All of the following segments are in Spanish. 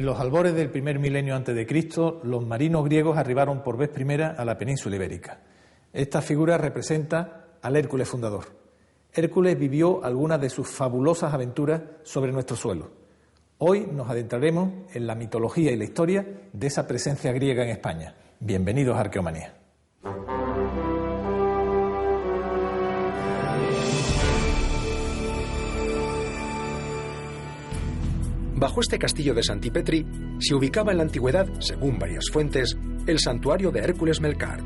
En los albores del primer milenio antes de Cristo, los marinos griegos arribaron por vez primera a la península ibérica. Esta figura representa al Hércules fundador. Hércules vivió algunas de sus fabulosas aventuras sobre nuestro suelo. Hoy nos adentraremos en la mitología y la historia de esa presencia griega en España. Bienvenidos a Arqueomanía. Bajo este castillo de Santipetri se ubicaba en la antigüedad, según varias fuentes, el santuario de Hércules Melkart.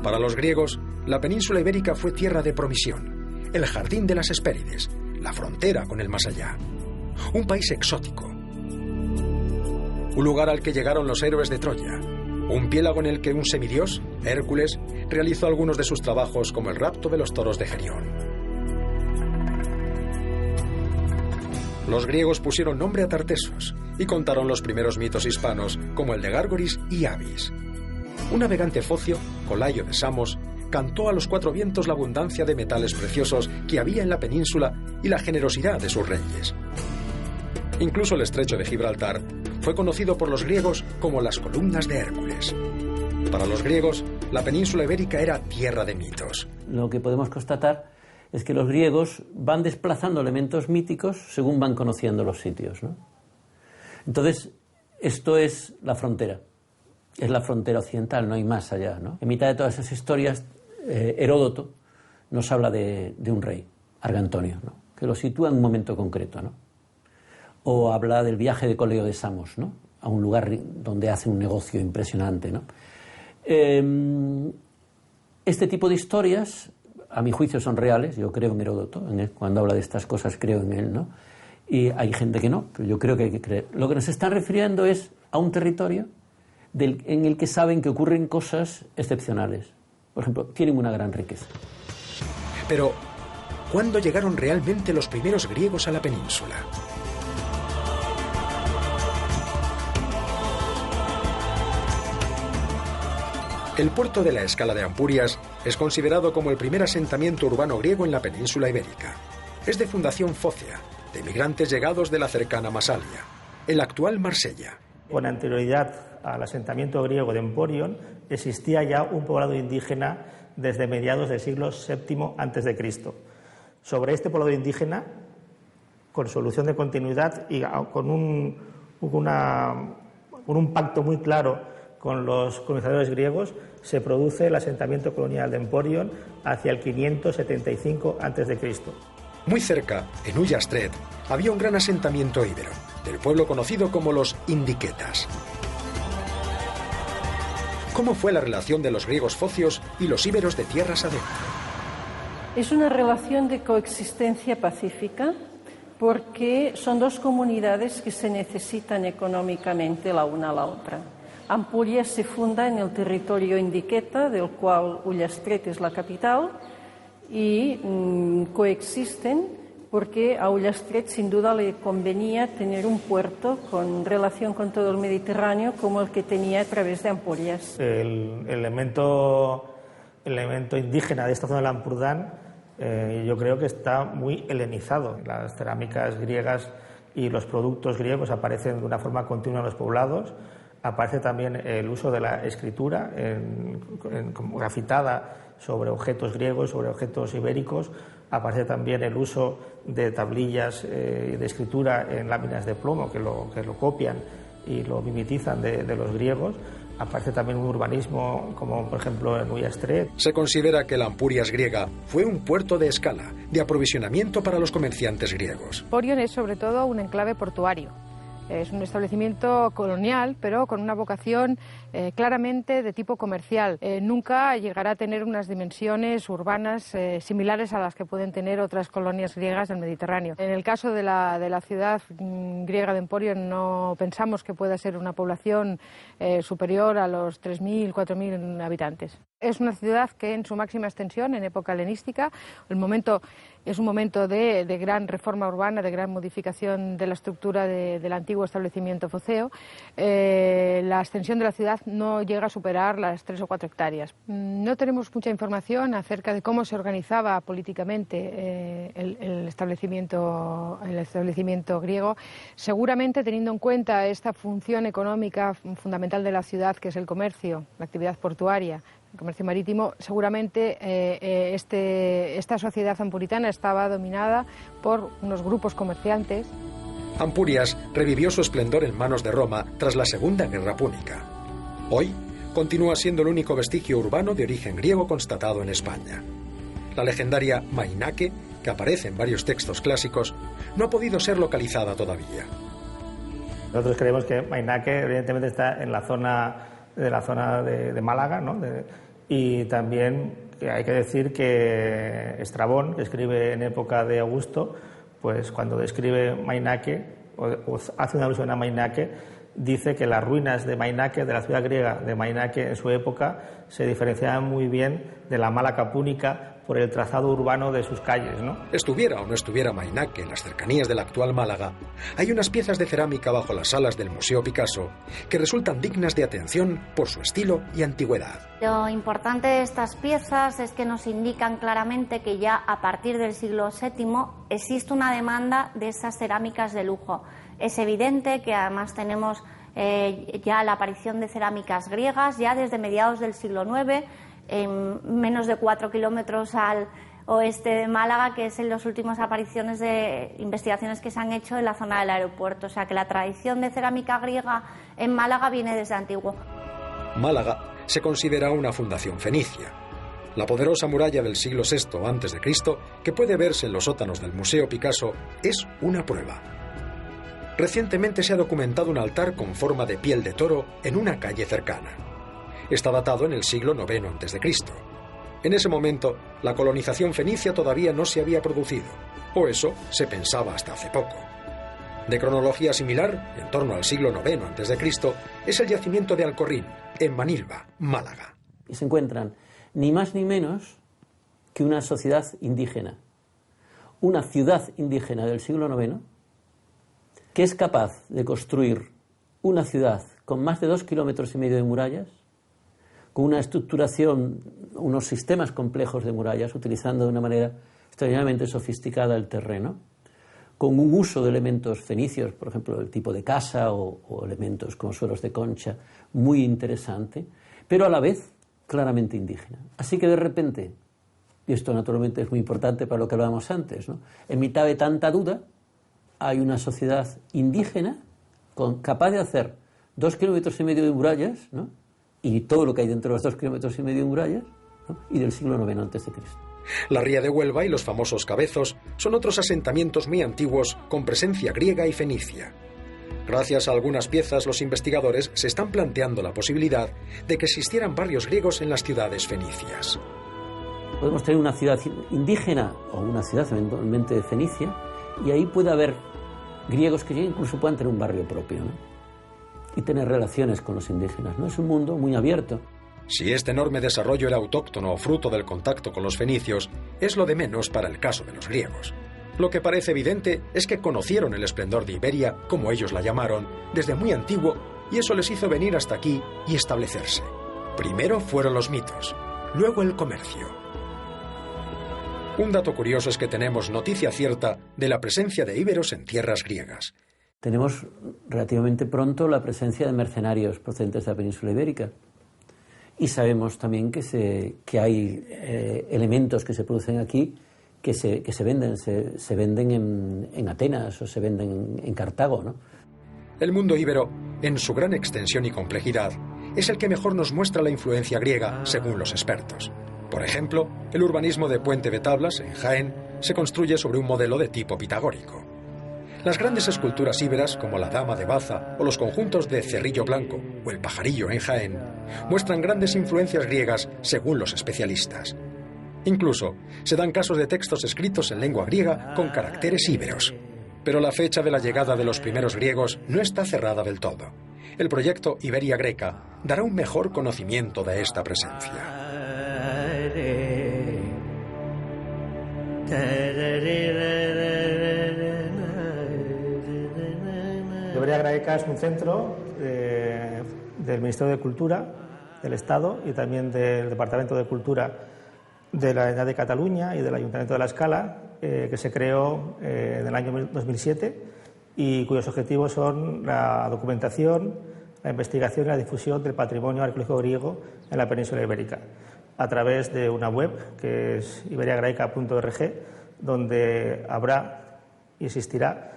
Para los griegos, la península ibérica fue tierra de promisión, el jardín de las Hespérides, la frontera con el más allá. Un país exótico. Un lugar al que llegaron los héroes de Troya. Un piélago en el que un semidios, Hércules, realizó algunos de sus trabajos como el rapto de los toros de Gerión. Los griegos pusieron nombre a Tartesos y contaron los primeros mitos hispanos, como el de Gárgoris y Avis. Un navegante focio, Colayo de Samos, cantó a los cuatro vientos la abundancia de metales preciosos que había en la península y la generosidad de sus reyes. Incluso el estrecho de Gibraltar fue conocido por los griegos como las columnas de Hércules. Para los griegos, la península ibérica era tierra de mitos. Lo que podemos constatar es que los griegos van desplazando elementos míticos según van conociendo los sitios, ¿no? Entonces, esto es la frontera occidental, no hay más allá, ¿no? En mitad de todas esas historias, Heródoto nos habla de un rey, Argantonio, ¿no? Que lo sitúa en un momento concreto, ¿no? O habla del viaje de Coleo de Samos, ¿no? A un lugar donde hace un negocio impresionante, ¿no? Este tipo de historias, a mi juicio, son reales. Yo creo en Heródoto, cuando habla de estas cosas creo en él, ¿no? Y hay gente que no, pero yo creo que hay que creer. Lo que nos están refiriendo es a un territorio en el que saben que ocurren cosas excepcionales. Por ejemplo, tienen una gran riqueza. Pero, ¿cuándo llegaron realmente los primeros griegos a la península? El puerto de la Escala de Ampurias es considerado como el primer asentamiento urbano griego en la península ibérica. Es de fundación fócea, de migrantes llegados de la cercana Masalia, el actual Marsella. Con anterioridad al asentamiento griego de Emporion, existía ya un poblado indígena desde mediados del siglo VII a.C. Sobre este poblado indígena, con solución de continuidad y con un pacto muy claro con los colonizadores griegos, se produce el asentamiento colonial de Emporion hacia el 575 a.C. Muy cerca, en Ullastret, había un gran asentamiento íbero, del pueblo conocido como los indiquetas. ¿Cómo fue la relación de los griegos focios y los íberos de tierras adentro? Es una relación de coexistencia pacífica porque son dos comunidades que se necesitan económicamente la una a la otra. Ampurias se funda en el territorio indiqueta, del cual Ullastret es la capital, y coexisten porque a Ullastret sin duda le convenía tener un puerto con relación con todo el Mediterráneo como el que tenía a través de Ampurias. El elemento indígena de esta zona del Ampurdán yo creo que está muy helenizado. Las cerámicas griegas y los productos griegos aparecen de una forma continua en los poblados. Aparece también el uso de la escritura como grafitada sobre objetos griegos, sobre objetos ibéricos. Aparece también el uso de tablillas de escritura en láminas de plomo que lo copian y lo mimetizan de los griegos. Aparece también un urbanismo como por ejemplo en Ullastret. Se considera que la Ampurias griega fue un puerto de escala, de aprovisionamiento para los comerciantes griegos. Emporion es sobre todo un enclave portuario. Es un establecimiento colonial, pero con una vocación claramente de tipo comercial. Nunca llegará a tener unas dimensiones urbanas similares a las que pueden tener otras colonias griegas del Mediterráneo. En el caso de la ciudad griega de Emporion no pensamos que pueda ser una población superior a los 3.000, 4.000 habitantes. Es una ciudad que en su máxima extensión, en época helenística, es un momento de gran reforma urbana, de gran modificación de la estructura del antiguo establecimiento foceo. La extensión de la ciudad no llega a superar las 3 o 4 hectáreas. No tenemos mucha información acerca de cómo se organizaba políticamente el establecimiento griego. Seguramente, teniendo en cuenta esta función económica fundamental de la ciudad, que es el comercio, la actividad portuaria, el comercio marítimo, seguramente esta sociedad ampuritana estaba dominada por unos grupos comerciantes. Ampurias revivió su esplendor en manos de Roma tras la Segunda Guerra Púnica. Hoy continúa siendo el único vestigio urbano de origen griego constatado en España. La legendaria Mainake, que aparece en varios textos clásicos, no ha podido ser localizada todavía. Nosotros creemos que Mainake evidentemente está en la zona de Málaga, ¿no? Y también hay que decir que Estrabón, que escribe en época de Augusto, pues cuando describe Mainake, o hace una alusión a Mainake, dice que las ruinas de Mainake, de la ciudad griega de Mainake en su época, se diferenciaban muy bien de la Málaga púnica por el trazado urbano de sus calles, ¿no? Estuviera o no estuviera Mainake en las cercanías de la actual Málaga, hay unas piezas de cerámica bajo las salas del Museo Picasso que resultan dignas de atención por su estilo y antigüedad. Lo importante de estas piezas es que nos indican claramente que ya a partir del siglo VII existe una demanda de esas cerámicas de lujo. Es evidente que además tenemos ya la aparición de cerámicas griegas ya desde mediados del siglo IX, en menos de 4 kilómetros al oeste de Málaga, que es en las últimas apariciones de investigaciones que se han hecho en la zona del aeropuerto. O sea que la tradición de cerámica griega en Málaga viene desde antiguo. Málaga se considera una fundación fenicia. La poderosa muralla del siglo VI a.C., que puede verse en los sótanos del Museo Picasso, es una prueba. Recientemente se ha documentado un altar con forma de piel de toro en una calle cercana. Está datado en el siglo IX a.C. En ese momento, la colonización fenicia todavía no se había producido, o eso se pensaba hasta hace poco. De cronología similar, en torno al siglo IX a.C., es el yacimiento de Alcorrín, en Manilva, Málaga. Y se encuentran ni más ni menos que una sociedad indígena, una ciudad indígena del siglo IX, que es capaz de construir una ciudad con más de 2,5 kilómetros de murallas, con una estructuración, unos sistemas complejos de murallas, utilizando de una manera extraordinariamente sofisticada el terreno, con un uso de elementos fenicios, por ejemplo, el tipo de casa o elementos como suelos de concha, muy interesante, pero a la vez claramente indígena. Así que de repente, y esto naturalmente es muy importante para lo que hablábamos antes, ¿no?, en mitad de tanta duda, hay una sociedad indígena capaz de hacer 2,5 kilómetros de murallas, ¿no?, y todo lo que hay dentro de los 2,5 kilómetros de murallas, ¿no?, y del siglo IX a.C. La Ría de Huelva y los famosos Cabezos son otros asentamientos muy antiguos con presencia griega y fenicia. Gracias a algunas piezas, los investigadores se están planteando la posibilidad de que existieran barrios griegos en las ciudades fenicias. Podemos tener una ciudad indígena o una ciudad eventualmente fenicia, y ahí puede haber griegos que incluso puedan tener un barrio propio, ¿no?, y tener relaciones con los indígenas, ¿no? Es un mundo muy abierto. Si este enorme desarrollo era autóctono o fruto del contacto con los fenicios, es lo de menos para el caso de los griegos. Lo que parece evidente es que conocieron el esplendor de Iberia, como ellos la llamaron, desde muy antiguo, y eso les hizo venir hasta aquí y establecerse. Primero fueron los mitos, luego el comercio. Un dato curioso es que tenemos noticia cierta de la presencia de íberos en tierras griegas. Tenemos relativamente pronto la presencia de mercenarios procedentes de la península ibérica. Y sabemos también que hay elementos que se producen aquí que se venden en Atenas o se venden en Cartago, ¿no? El mundo íbero, en su gran extensión y complejidad, es el que mejor nos muestra la influencia griega, según los expertos. Por ejemplo, el urbanismo de Puente de Tablas, en Jaén, se construye sobre un modelo de tipo pitagórico. Las grandes esculturas íberas, como la Dama de Baza o los conjuntos de Cerrillo Blanco o el Pajarillo en Jaén, muestran grandes influencias griegas según los especialistas. Incluso se dan casos de textos escritos en lengua griega con caracteres íberos. Pero la fecha de la llegada de los primeros griegos no está cerrada del todo. El proyecto Iberia Greca dará un mejor conocimiento de esta presencia. Iberia Graeca es un centro del Ministerio de Cultura del Estado y también del Departamento de Cultura de la Generalitat de Cataluña y del Ayuntamiento de La Escala, que se creó en el año 2007 y cuyos objetivos son la documentación, la investigación y la difusión del patrimonio arqueológico griego en la península ibérica, a través de una web que es iberiagraeca.org, donde habrá y existirá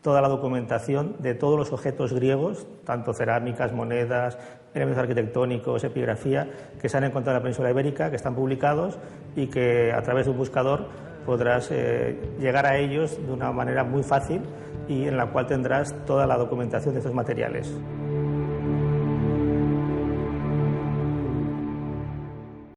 toda la documentación de todos los objetos griegos, tanto cerámicas, monedas, elementos arquitectónicos, epigrafía, que se han encontrado en la península ibérica, que están publicados y que a través de un buscador podrás llegar a ellos de una manera muy fácil y en la cual tendrás toda la documentación de estos materiales.